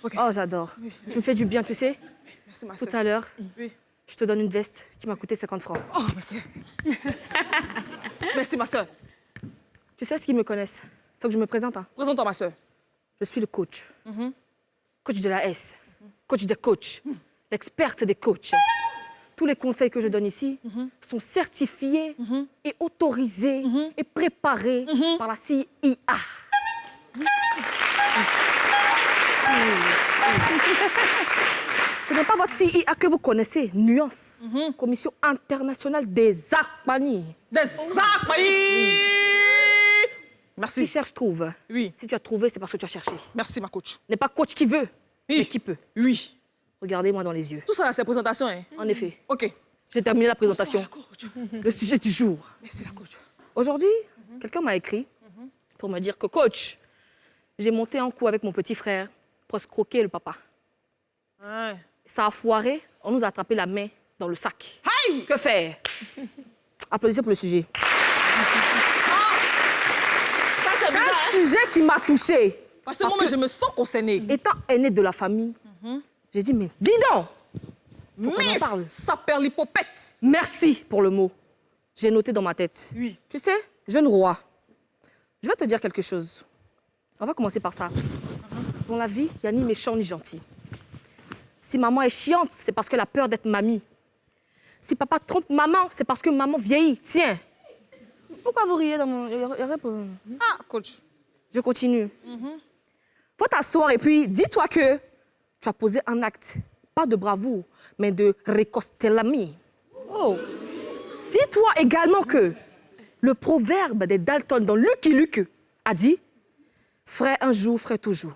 Okay. Oh, j'adore. Tu me fais du bien, tu sais. Merci, ma soeur. Tout à l'heure, oui. Je te donne une veste qui m'a coûté 50 francs. Oh, merci. Merci, ma soeur. Tu sais ce qu'ils me connaissent. Faut que je me présente. Hein. Présente-toi, ma soeur. Je suis le coach. Coach de la S. Coach des coachs. L'experte des coachs. Tous les conseils que je donne ici sont certifiés et autorisés et préparés par la CIA. Ce n'est pas votre CIA que vous connaissez, Nuance. Commission internationale des Akbani. Des Akbani. Merci. Qui cherche, trouve. Oui. Si tu as trouvé, c'est parce que tu as cherché. Merci, ma coach. N'est pas coach qui veut, mais qui peut. Oui. Regardez-moi dans les yeux. Tout ça, là, c'est la présentation, hein? En effet. OK. J'ai terminé la présentation. Le sujet du jour. Merci, la coach. Aujourd'hui, quelqu'un m'a écrit pour me dire que, coach, j'ai monté un coup avec mon petit frère pour escroquer le papa. Ouais. Ça a foiré, on nous a attrapé la main dans le sac. Hey! Que faire? Applaudissez pour le sujet. Ça, c'est un sujet qui m'a touchée. Parce que je me sens concernée. Étant aînée de la famille, j'ai dit, mais dis donc! Faut qu'on en parle. Ça perd l'hypopète. Merci pour le mot. J'ai noté dans ma tête. Oui. Tu sais, jeune roi, je vais te dire quelque chose. On va commencer par ça. Dans la vie, il n'y a ni méchant ni gentil. Si maman est chiante, c'est parce qu'elle a peur d'être mamie. Si papa trompe maman, c'est parce que maman vieillit. Tiens. Pourquoi vous riez dans mon... Ah, coach. Je continue. Faut t'asseoir et puis dis-toi que tu as posé un acte, pas de bravoure, mais de récostellami. Oh. Dis-toi également que le proverbe des Dalton dans Lucky Luke a dit « Frère un jour, frère toujours ».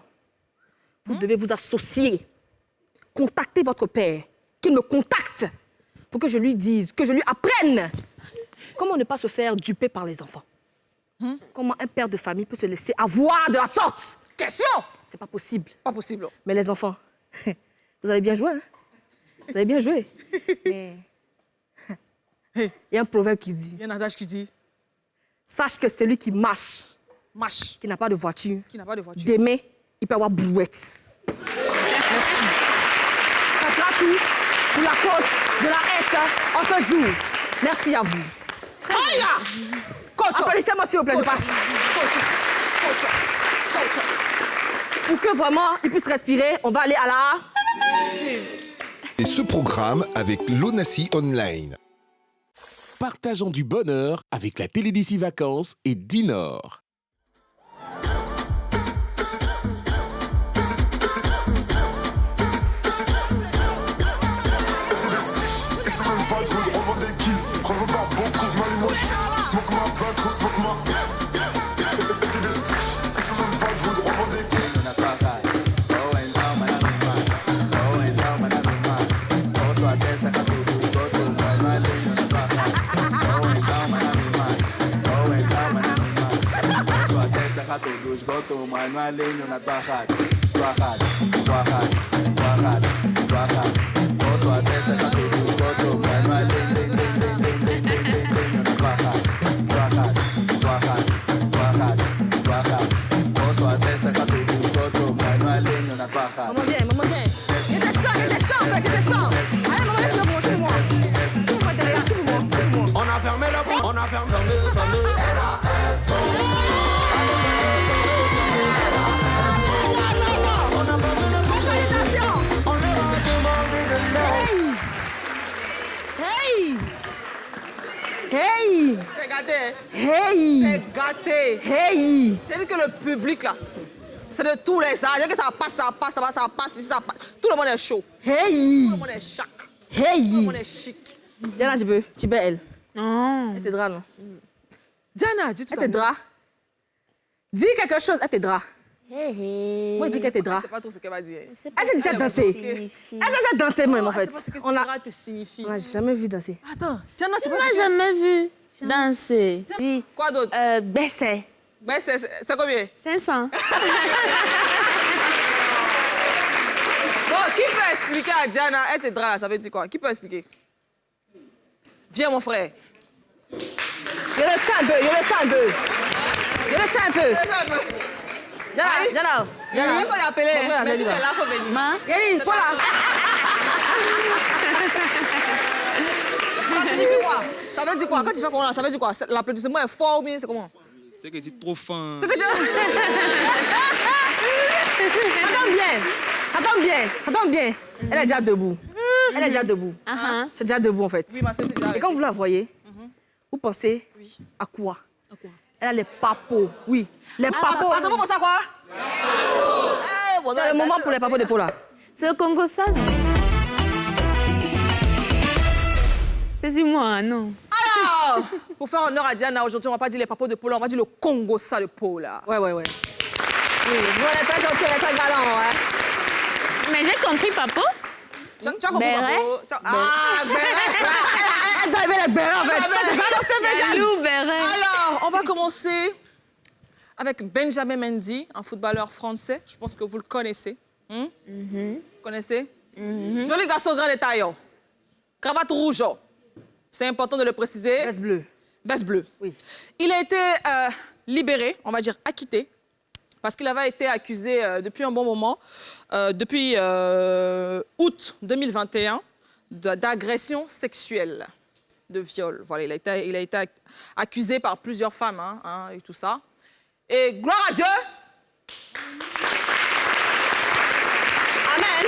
Vous devez vous associer. Contactez votre père, qu'il me contacte pour que je lui dise, que je lui apprenne comment ne pas se faire duper par les enfants. Comment un père de famille peut se laisser avoir de la sorte? Question! C'est pas possible. Pas possible. Mais les enfants, vous avez bien joué, hein? Vous avez bien joué. Mais il y a un proverbe qui dit... Il y a un adage qui dit... Sache que celui qui marche, qui n'a pas de voiture, demain, il peut avoir brouette. Merci. Ça sera tout pour la coach de la S en ce jour. Merci à vous. Aïe là! Coach! Applaudissez-moi s'il vous plaît, je passe. Coach! Pour que vraiment il puisse respirer, on va aller à la... Et ce programme avec l'Onassi Online. Partageons du bonheur avec la télé d'ici vacances et Dinor. Goto manualinho na tua rádio, posso até sacar tudo, goto manualinho na tua rádio, posso até sacar tudo, goto manualinho na tua rádio. Maman viens. Il y a des sangs, frère, il y a des sangs. Allez, maman, viens, tu veux moi. Tu derrière, tu veux moi. On a fermé la porte, on a fermé. Hey! C'est gâté. Hey! C'est gâté. Hey! C'est que le public, là, c'est de tous les âges. Que ça passe, ici, ça passe. Tout le monde est chaud. Hey! Tout le monde est chac. Hey! Tout le monde est chic. Viens là, tu es belle. Non. Elle t'aidera, non? Diana, dis tout. Elle t'aidera. Dis quelque chose, elle t'aidera. Moi, je dis qu'elle t'aidera. C'est pas trop ce qu'elle va dire. Elle s'est dit qu'elle dansait. Elle s'est danser même, en fait. On a te signifie. On n'a jamais vu danser. Attends, Diana, c'est Tu pas m'as jamais vu danser. Oui. Quoi d'autre? Baisser. Baisser, c'est combien? 500. Bon, qui peut expliquer à Diana, elle t'aidera là, ça veut dire quoi? Qui peut expliquer? Viens, mon frère. Je le sens un peu, je le sens un peu. Je le sens un peu. Diana. Je veux qu'on l'appelle. Mais si tu es là, faut venir. Yali, pas là. Ça signifie quoi? Ça veut dire quoi? Quand tu fais comment? Ça veut dire quoi? L'applaudissement est fort ou bien c'est comment? C'est que c'est trop fin. C'est que tu... Attends bien. Elle est déjà debout. C'est déjà debout, en fait. Oui, ma soeur, c'est déjà Et quand vous la voyez, vous pensez à quoi? Elle a les papos. Oui, les papos. Attends, vous pensez à quoi? C'est le moment pour les papos de Paula. C'est le Congo ça, non? C'est sur moi, non? Alors, pour faire honneur à Diana, aujourd'hui, on va pas dire les papos de Paula, on va dire le Congo ça de Paula. Ouais. Oui, vous êtes très gentil, elle est très galant, ouais. Mais j'ai compris, papa. Tu as compris, Béret. Papo? Ah, Béret. Elle doit aimer les bérets, en fait. C'est ça, dans ce Vegas. Loup, Béret. Alors, on va commencer avec Benjamin Mendy, un footballeur français. Je pense que vous le connaissez. Vous connaissez? Joli garçon, grand détail. Cravate rouge. C'est important de le préciser. Veste bleue. Veste bleue. Oui. Il a été libéré, on va dire acquitté, parce qu'il avait été accusé depuis un bon moment, depuis août 2021, d'agression sexuelle, de viol. Voilà, il a été accusé par plusieurs femmes et tout ça. Et gloire à Dieu! Amen.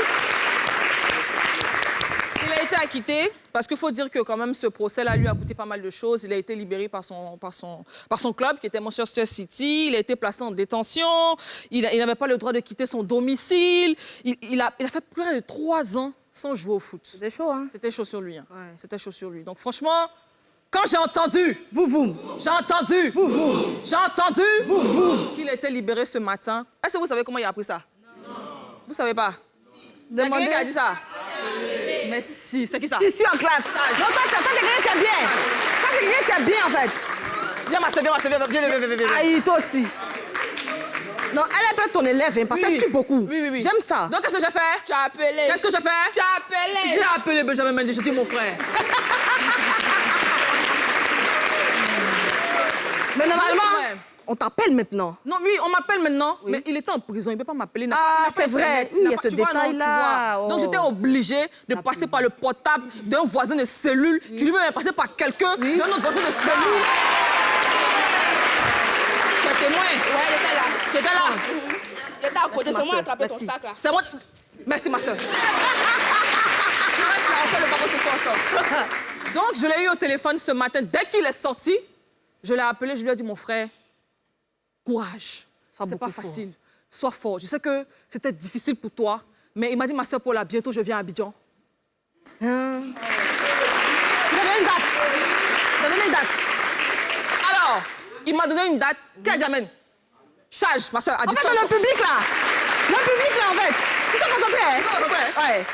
Il a été acquitté parce qu'il faut dire que quand même ce procès-là lui a coûté pas mal de choses. Il a été libéré par son club qui était Manchester City. Il a été placé en détention. Il n'avait pas le droit de quitter son domicile. Il a fait plus de 3 ans sans jouer au foot. C'était chaud, hein? C'était chaud sur lui. Ouais. C'était chaud sur lui. Donc franchement, quand j'ai entendu qu'il était libéré ce matin, est-ce que vous savez comment il a appris ça? Non. Vous savez pas? Demandez. Quelqu'un qui a dit ça? Mais si, c'est qui ça? Tu suis en classe. Non, toi, t'es quelqu'un, t'es bien. Toi, t'es quelqu'un, t'es bien, en fait. Viens, ma soeur, viens. Aïe, toi aussi. Non, elle est pas ton élève, hein, parce qu'elle suit beaucoup. Oui. J'aime ça. Donc, qu'est-ce que j'ai fait? Tu as appelé. Qu'est-ce que j'ai fait? Tu as appelé. J'ai appelé Benjamin Mendy, j'ai dit mon frère. Mais normalement, on t'appelle maintenant. Non, oui, on m'appelle maintenant, mais il était en prison, il ne peut pas m'appeler. Ah, c'est vrai, il y a ce détail-là. Donc, j'étais obligée de passer par le portable d'un voisin de cellule qui lui-même est passé par quelqu'un d'un autre voisin de cellule. Tu es témoin? Ouais, elle était là. Tu étais là? J'étais à côté, c'est moi qui ai attrapé ton sac, là. C'est moi. Merci, ma soeur. Tu restes là, on fait le papa ce soir ensemble. Donc, je l'ai eu au téléphone ce matin. Dès qu'il est sorti, je l'ai appelé, je lui ai dit, mon frère, courage. C'est pas facile. Sois fort. Je sais que c'était difficile pour toi, mais il m'a dit, ma soeur Paula, bientôt je viens à Abidjan. Tu m'as donné une date. Alors, il m'a donné une date. Qu'elle dit, amène. Charge, ma soeur, à distance. En fait, le public, là, en fait. Ils sont concentrés. Ouais.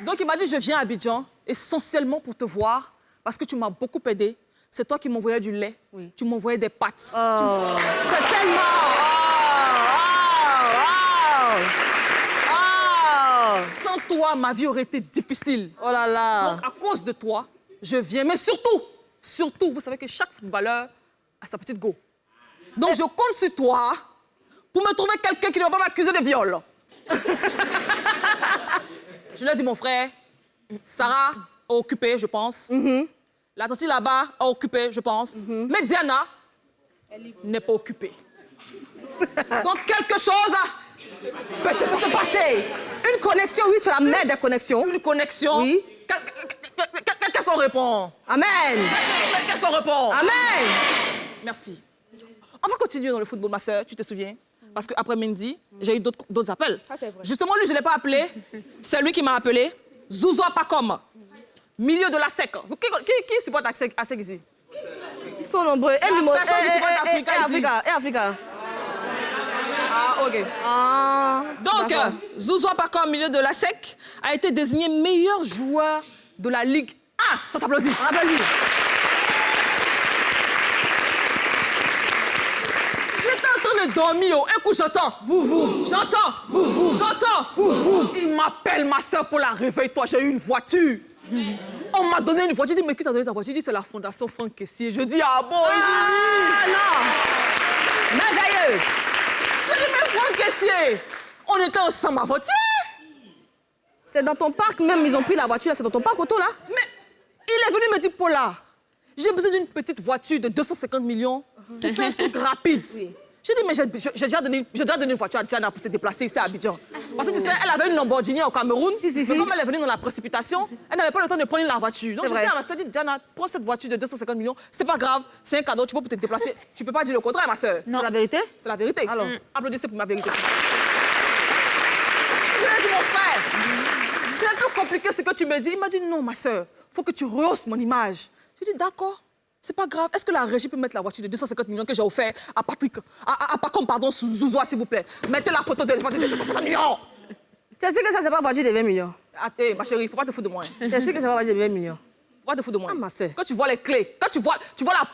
Donc, il m'a dit, je viens à Abidjan, essentiellement pour te voir, parce que tu m'as beaucoup aidé. C'est toi qui m'envoyais du lait. Oui. Tu m'envoyais des pâtes. C'est tellement... Sans toi, ma vie aurait été difficile. Oh là là. Donc, à cause de toi, je viens. Mais surtout, vous savez que chaque footballeur a sa petite go. Donc, je compte sur toi pour me trouver quelqu'un qui ne va pas m'accuser de viol. Je lui ai dit, mon frère, Sarah est occupée, je pense. La tante là-bas est occupée, je pense. Mais Diana n'est pas occupée. Donc, quelque chose peut se passer. Une connexion, oui, tu as la mère des connexions. Une connexion? Oui. Qu'est-ce qu'on répond? Amen. Qu'est-ce qu'on répond? Amen. Merci. On va continuer dans le football, ma soeur, tu te souviens? Parce qu'après Mendy, j'ai eu d'autres appels. Ah, c'est vrai. Justement, lui, je ne l'ai pas appelé. C'est lui qui m'a appelé. Zouzou Pakom. Milieu de la SEC. Qui supporte ASEC ici? Ils sont nombreux. Et Africa. Ah, ok. Donc, Zouzou Apaka, au milieu de la SEC, a été désigné meilleur joueur de la Ligue 1. Ça s'applaudit. Applaudis. J'étais en train de dormir. Un coup, j'entends. Vous. J'entends. Vous. J'entends. Vous. Il m'appelle ma soeur pour la réveille-toi. J'ai eu une voiture. On m'a donné une voiture. Je dis, mais qui t'a donné ta voiture? Je dis, c'est la Fondation Franck Kessié. Je dis, ah bon? Ah non. Merveilleux. Je dis, mais Franck Kessié, on était ensemble à voiture. C'est dans ton parc même, ils ont pris la voiture, c'est dans ton parc auto là? Mais il est venu me dire, Paula, j'ai besoin d'une petite voiture de 250 millions pour faire un truc rapide. Oui. J'ai dit, mais j'ai déjà donné une voiture à Diana pour se déplacer ici à Abidjan. Parce que tu sais, elle avait une Lamborghini au Cameroun. Mais comme elle est venue dans la précipitation, elle n'avait pas le temps de prendre la voiture. Donc je dis à ma soeur, Diana, prends cette voiture de 250 millions, c'est pas grave, c'est un cadeau, tu peux te déplacer. Tu peux pas dire le contraire, ma soeur. C'est la vérité? C'est la vérité. Alors, applaudissez pour ma vérité. Je lui ai dit, mon frère, c'est un peu compliqué ce que tu me dis. Il m'a dit, non, ma soeur, faut que tu rehausses mon image. J'ai dit, d'accord. C'est pas grave. Est-ce que la régie peut mettre la voiture de 250 millions que j'ai offert à Patrick, à Pacom, pardon, Zouzoua, s'il vous plaît? Mettez la photo de la voiture de 250 millions. Tu es sûr que ça, c'est pas voiture de 20 millions? Attends, ma chérie, faut pas te foutre de moi. Tu es sûr que c'est pas voiture de 20 millions? Faut pas te foutre de moi. Ah, ma soeur. Quand tu vois les clés, quand tu vois la